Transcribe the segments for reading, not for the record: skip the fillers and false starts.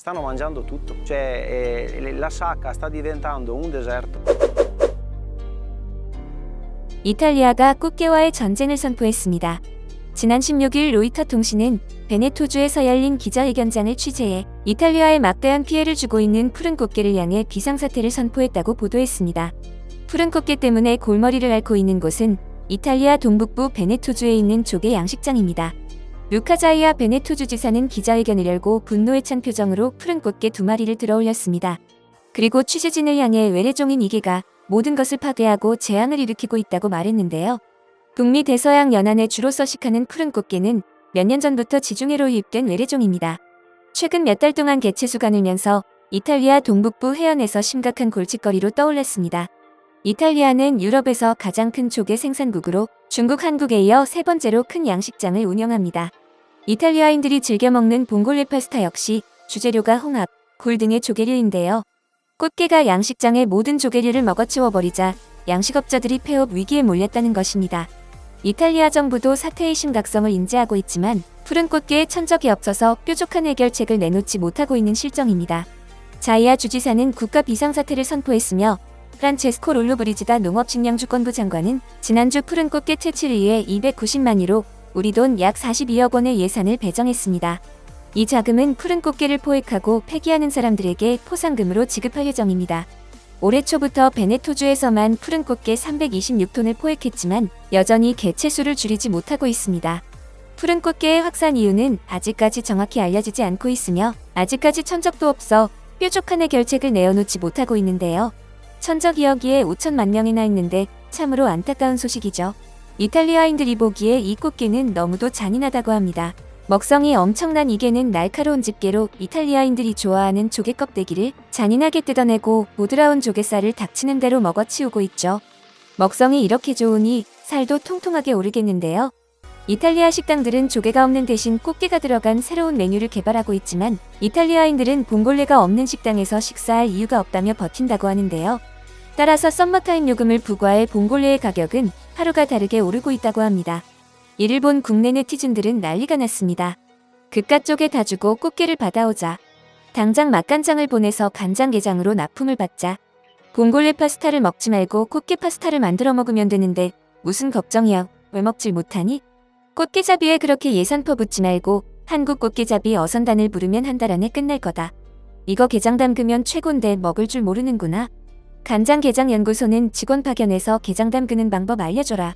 stanno mangiando tutto, cioè la sacca sta diventando un deserto. 이탈리아가 꽃게와의 전쟁을 선포했습니다. 지난 16일 로이터 통신은 베네토주에서 열린 기자회견장을 취재해 이탈리아에 막대한 피해를 주고 있는 푸른 꽃게를 향해 비상사태를 선포했다고 보도했습니다. 푸른 꽃게 때문에 골머리를 앓고 있는 곳은 이탈리아 동북부 베네토주에 있는 조개 양식장입니다. 루카 자이아 베네토주 지사는 기자회견을 열고 분노에 찬 표정으로 푸른 꽃게 2마리를 들어올렸습니다. 그리고 취재진을 향해 외래종인 이 개가 모든 것을 파괴하고 재앙을 일으키고 있다고 말했는데요. 북미 대서양 연안에 주로 서식하는 푸른 꽃게는 몇 년 전부터 지중해로 유입된 외래종입니다. 최근 몇 달 동안 개체수가 늘면서 이탈리아 동북부 해안에서 심각한 골칫거리로 떠올랐습니다. 이탈리아는 유럽에서 가장 큰 조개 생산국으로 중국, 한국에 이어 3번째로 큰 양식장을 운영합니다. 이탈리아인들이 즐겨 먹는 봉골레 파스타 역시 주재료가 홍합, 굴 등의 조개류인데요. 꽃게가 양식장의 모든 조개류를 먹어치워버리자 양식업자들이 폐업 위기에 몰렸다는 것입니다. 이탈리아 정부도 사태의 심각성을 인지하고 있지만 푸른 꽃게에 천적이 없어서 뾰족한 해결책을 내놓지 못하고 있는 실정입니다. 자이아 주지사는 국가 비상사태를 선포했으며 프란체스코 롤로브리지다 농업식량주권부 장관은 지난주 푸른 꽃게 퇴치를 위해 290만 유로, 우리 돈 약 42억 원의 예산을 배정했습니다. 이 자금은 푸른 꽃게를 포획하고 폐기하는 사람들에게 포상금으로 지급할 예정입니다. 올해 초부터 베네토주에서만 푸른 꽃게 326톤을 포획했지만 여전히 개체수를 줄이지 못하고 있습니다. 푸른 꽃게의 확산 이유는 아직까지 정확히 알려지지 않고 있으며 아직까지 천적도 없어 뾰족한 해결책을 내어놓지 못하고 있는데요. 천적이 여기에 5천만 명이나 있는데 참으로 안타까운 소식이죠. 이탈리아인들이 보기에 이 꽃게는 너무도 잔인하다고 합니다. 먹성이 엄청난 이 개는 날카로운 집게로 이탈리아인들이 좋아하는 조개 껍데기를 잔인하게 뜯어내고 보드라운 조개살을 닥치는 대로 먹어치우고 있죠. 먹성이 이렇게 좋으니 살도 통통하게 오르겠는데요. 이탈리아 식당들은 조개가 없는 대신 꽃게가 들어간 새로운 메뉴를 개발하고 있지만 이탈리아인들은 봉골레가 없는 식당에서 식사할 이유가 없다며 버틴다고 하는데요. 따라서 썸머타임 요금을 부과해 봉골레의 가격은 하루가 다르게 오르고 있다고 합니다. 이를 본 국내 네티즌들은 난리가 났습니다. 그깟 조개 다 주고 꽃게를 받아오자. 당장 맛간장을 보내서 간장게장으로 납품을 받자. 봉골레 파스타를 먹지 말고 꽃게 파스타를 만들어 먹으면 되는데 무슨 걱정이야. 왜 먹질 못하니? 꽃게잡이에 그렇게 예산 퍼붓지 말고 한국 꽃게잡이 어선단을 부르면 한 달 안에 끝날 거다. 이거 게장 담그면 최곤데 먹을 줄 모르는구나. 간장게장연구소는 직원 파견해서 게장 담그는 방법 알려줘라.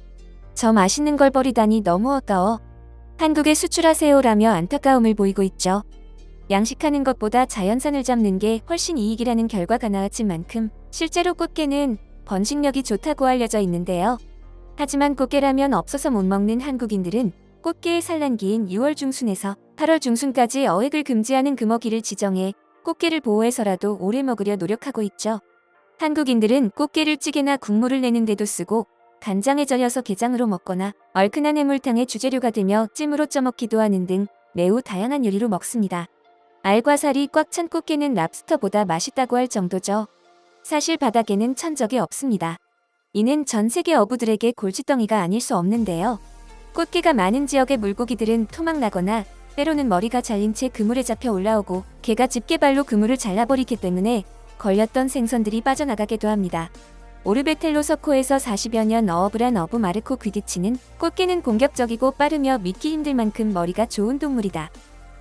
저 맛있는 걸 버리다니 너무 아까워. 한국에 수출하세요라며 안타까움을 보이고 있죠. 양식하는 것보다 자연산을 잡는 게 훨씬 이익이라는 결과가 나왔을 만큼 실제로 꽃게는 번식력이 좋다고 알려져 있는데요. 하지만 꽃게라면 없어서 못 먹는 한국인들은 꽃게의 산란기인 6월 중순에서 8월 중순까지 어획을 금지하는 금어기를 지정해 꽃게를 보호해서라도 오래 먹으려 노력하고 있죠. 한국인들은 꽃게를 찌개나 국물을 내는데도 쓰고 간장에 절여서 게장으로 먹거나 얼큰한 해물탕의 주재료가 되며 찜으로 쪄먹기도 하는 등 매우 다양한 요리로 먹습니다. 알과 살이 꽉 찬 꽃게는 랍스터보다 맛있다고 할 정도죠. 사실 바닥에는 천적이 없습니다. 이는 전 세계 어부들에게 골칫덩이가 아닐 수 없는데요. 꽃게가 많은 지역의 물고기들은 토막나거나 때로는 머리가 잘린 채 그물에 잡혀 올라오고 개가 집게발로 그물을 잘라버리기 때문에 걸렸던 생선들이 빠져나가기도 합니다. 오르베텔로 서코에서 40여 년 어업을 한 어부 마르코 귀디치는 꽃게는 공격적이고 빠르며 믿기 힘들 만큼 머리가 좋은 동물이다.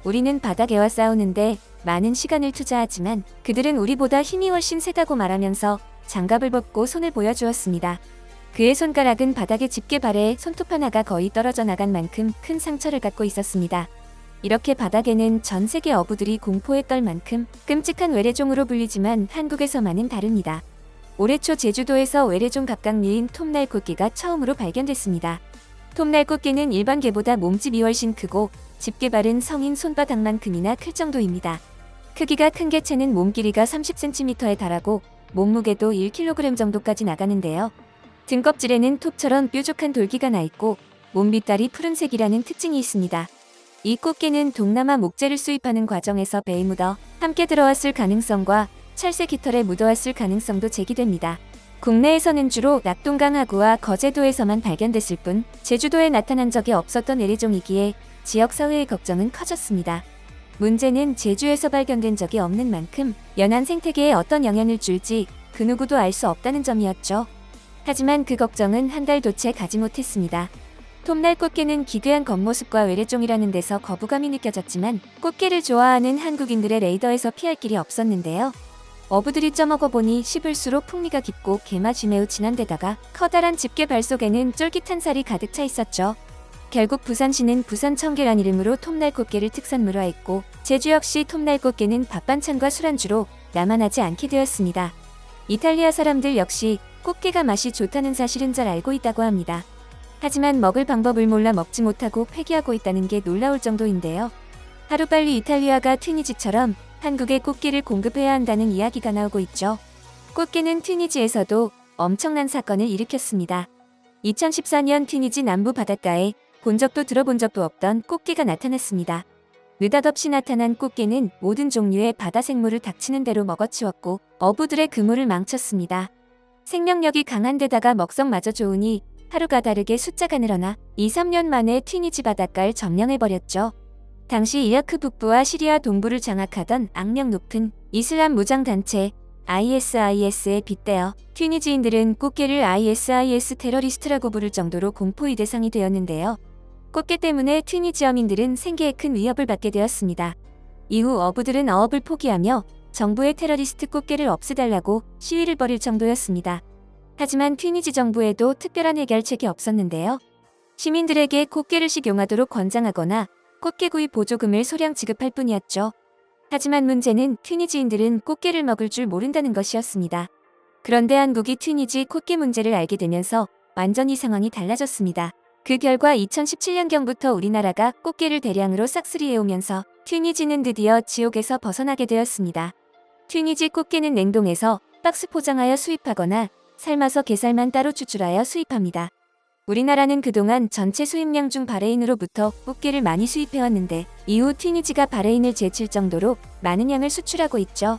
우리는 바다개와 싸우는데 많은 시간을 투자하지만 그들은 우리보다 힘이 훨씬 세다고 말하면서 장갑을 벗고 손을 보여주었습니다. 그의 손가락은 바닥의 집게발에 손톱 하나가 거의 떨어져 나간 만큼 큰 상처를 갖고 있었습니다. 이렇게 바닥에는 전 세계 어부들이 공포에 떨 만큼 끔찍한 외래종으로 불리지만 한국에서만은 다릅니다. 올해 초 제주도에서 외래종 갑각류인 톱날꽃게가 처음으로 발견됐습니다. 톱날꽃게는 일반 게보다 몸집이 훨씬 크고 집게발은 성인 손바닥만큼이나 클 정도입니다. 크기가 큰 개체는 몸 길이가 30cm에 달하고 몸무게도 1kg 정도까지 나가는데요. 등껍질에는 톱처럼 뾰족한 돌기가 나 있고 몸 밑달이 푸른색이라는 특징이 있습니다. 이 꽃게는 동남아 목재를 수입하는 과정에서 배에 묻어 함께 들어왔을 가능성과 찰새 깃털에 묻어왔을 가능성도 제기됩니다. 국내에서는 주로 낙동강 하구와 거제도에서만 발견됐을 뿐 제주도에 나타난 적이 없었던 외래종이기에 지역사회의 걱정은 커졌습니다. 문제는 제주에서 발견된 적이 없는 만큼 연안 생태계에 어떤 영향을 줄지 그 누구도 알 수 없다는 점이었죠. 하지만 그 걱정은 한 달도 채 가지 못했습니다. 톱날 꽃게는 기괴한 겉모습과 외래종이라는 데서 거부감이 느껴졌지만 꽃게를 좋아하는 한국인들의 레이더에서 피할 길이 없었는데요. 어부들이 쪄먹어보니 씹을수록 풍미가 깊고 게맛이 매우 진한 데다가 커다란 집게 발 속에는 쫄깃한 살이 가득 차 있었죠. 결국 부산시는 부산 청계란 이름으로 톱날 꽃게를 특산물화 했고 제주 역시 톱날 꽃게는 밥반찬과 술안주로 남아나지 않게 되었습니다. 이탈리아 사람들 역시 꽃게가 맛이 좋다는 사실은 잘 알고 있다고 합니다. 하지만 먹을 방법을 몰라 먹지 못하고 폐기하고 있다는 게 놀라울 정도인데요. 하루빨리 이탈리아가 튀니지처럼 한국에 꽃게를 공급해야 한다는 이야기가 나오고 있죠. 꽃게는 튀니지에서도 엄청난 사건을 일으켰습니다. 2014년 튀니지 남부 바닷가에 본 적도 들어본 적도 없던 꽃게가 나타났습니다. 느닷없이 나타난 꽃게는 모든 종류의 바다 생물을 닥치는 대로 먹어치웠고 어부들의 그물을 망쳤습니다. 생명력이 강한 데다가 먹성마저 좋으니 하루가 다르게 숫자가 늘어나 2-3년 만에 튀니지 바닷가를 점령해버렸죠. 당시 이라크 북부와 시리아 동부를 장악하던 악명 높은 이슬람 무장단체 ISIS에 빗대어 튀니지인들은 꽃게를 ISIS 테러리스트라고 부를 정도로 공포의 대상이 되었는데요. 꽃게 때문에 튀니지 어민들은 생계에 큰 위협을 받게 되었습니다. 이후 어부들은 어업을 포기하며 정부의 테러리스트 꽃게를 없애달라고 시위를 벌일 정도였습니다. 하지만 튀니지 정부에도 특별한 해결책이 없었는데요. 시민들에게 꽃게를 식용하도록 권장하거나 꽃게구이 보조금을 소량 지급할 뿐이었죠. 하지만 문제는 튀니지인들은 꽃게를 먹을 줄 모른다는 것이었습니다. 그런데 한국이 튀니지 꽃게 문제를 알게 되면서 완전히 상황이 달라졌습니다. 그 결과 2017년경부터 우리나라가 꽃게를 대량으로 싹쓸이해오면서 튀니지는 드디어 지옥에서 벗어나게 되었습니다. 튀니지 꽃게는 냉동해서 박스 포장하여 수입하거나 삶아서 게살만 따로 추출하여 수입합니다. 우리나라는 그동안 전체 수입량 중 바레인으로부터 꽃게를 많이 수입해왔는데 이후 튀니지가 바레인을 제칠 정도로 많은 양을 수출하고 있죠.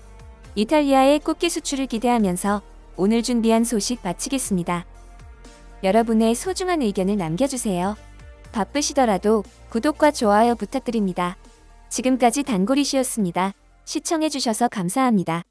이탈리아의 꽃게 수출을 기대하면서 오늘 준비한 소식 마치겠습니다. 여러분의 소중한 의견을 남겨주세요. 바쁘시더라도 구독과 좋아요 부탁드립니다. 지금까지 단골이시였습니다. 시청해주셔서 감사합니다.